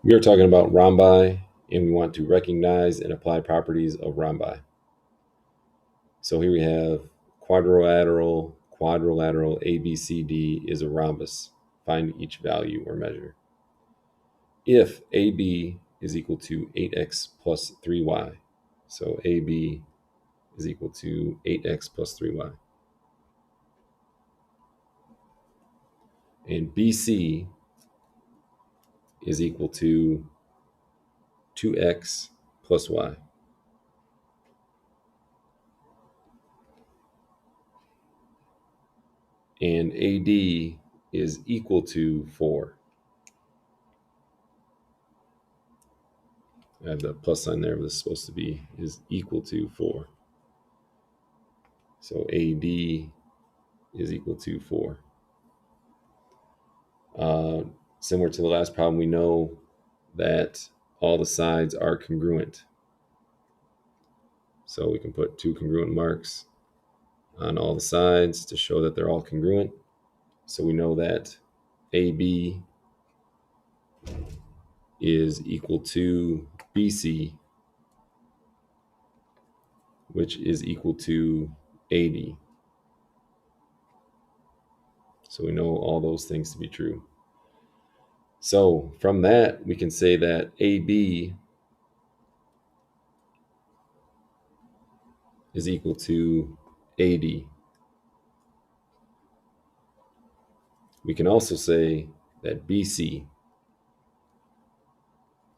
We are talking about Rhombi, and we want to recognize and apply properties of Rhombi. So here we have quadrilateral, ABCD is a rhombus. Find each value or measure. If AB is equal to 8x plus 3y, so AB is equal to 8x plus 3y, and BC is equal to 2x plus y. And AD is equal to 4. I have the plus sign there, but this is supposed to be is equal to 4. So AD is equal to 4. Similar to the last problem, we know that all the sides are congruent. So we can put 2 congruent marks on all the sides to show that they're all congruent. So we know that AB is equal to BC, which is equal to AD. So we know all those things to be true. So from that, we can say that AB is equal to AD. We can also say that BC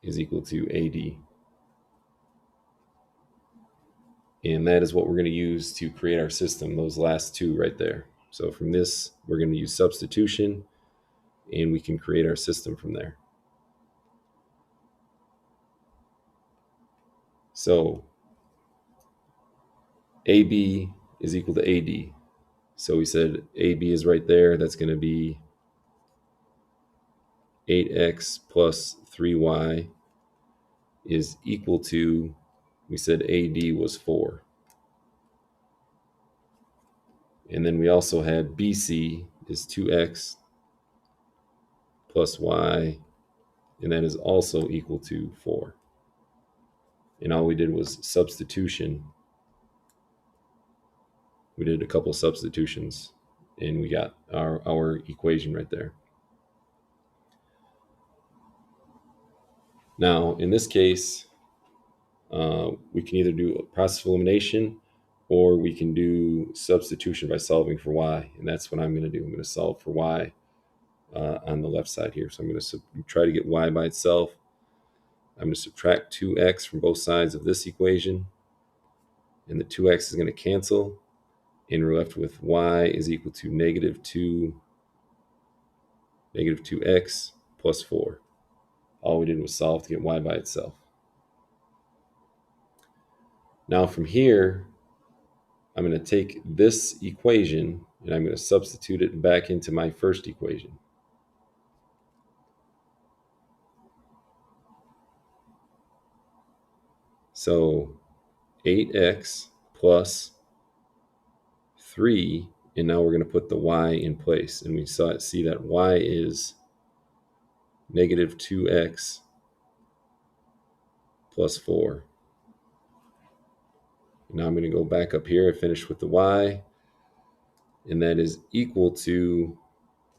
is equal to AD. And that is what we're going to use to create our system, those last two right there. So from this, we're going to use substitution, and we can create our system from there. So AB is equal to AD. So we said AB is right there. That's going to be 8x plus 3y is equal to, we said AD was 4. And then we also had BC is 2x plus y, and that is also equal to 4. And all we did was substitution. We did a couple substitutions, and we got our equation right there. Now, in this case, we can either do a process of elimination, or we can do substitution by solving for y. And that's what I'm going to do. I'm going to solve for y on the left side here. So I'm going to try to get y by itself. I'm going to subtract 2x from both sides of this equation. And the 2x is going to cancel. And we're left with y is equal to negative 2x plus 4. All we did was solve to get y by itself. Now from here, I'm going to take this equation and I'm going to substitute it back into my first equation. So 8x plus 3, and now we're going to put the y in place. And we see that y is negative 2x plus 4. Now I'm going to go back up here and finish with the y, and that is equal to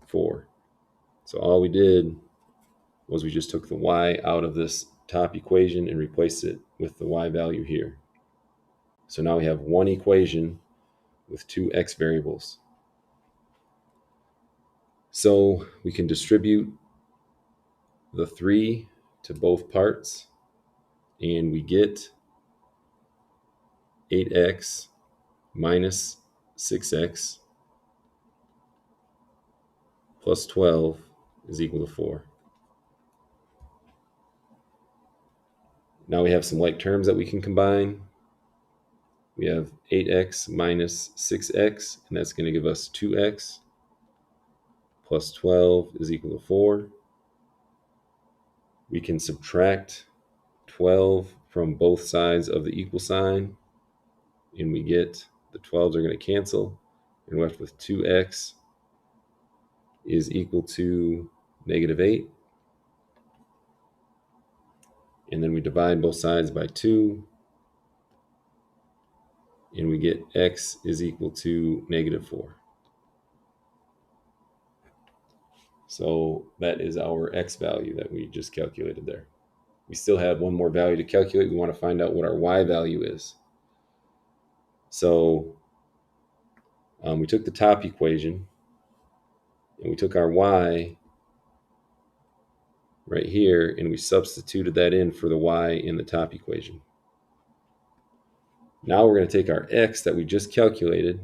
4. So all we did was we just took the y out of this top equation and replaced it with the y value here. So now we have one equation with two x variables. So we can distribute the 3 to both parts, and we get 8x minus 6x plus 12 is equal to 4. Now we have some like terms that we can combine. We have 8x minus 6x, and that's going to give us 2x plus 12 is equal to 4. We can subtract 12 from both sides of the equal sign, and we get the 12s are going to cancel, and we're left with 2x is equal to negative 8. And then we divide both sides by 2. And we get x is equal to -4. So that is our x value that we just calculated there. We still have one more value to calculate. We want to find out what our y value is. So we took the top equation and we took our y right here and we substituted that in for the y in the top equation. Now we're going to take our x that we just calculated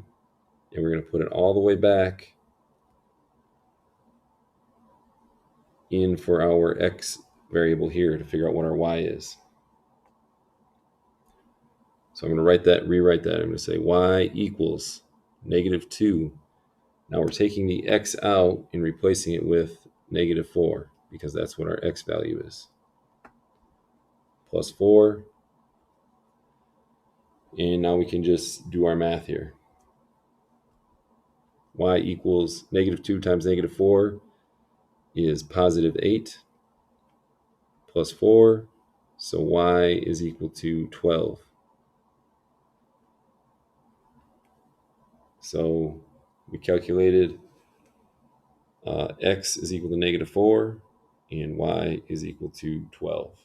and we're going to put it all the way back in for our x variable here to figure out what our y is. So I'm going to rewrite that. I'm going to say y equals -2. Now we're taking the x out and replacing it with -4 because that's what our x value is. Plus 4. And now we can just do our math here. Y equals -2 times -4 is +8 plus 4. So y is equal to 12. So we calculated x is equal to -4 and y is equal to 12.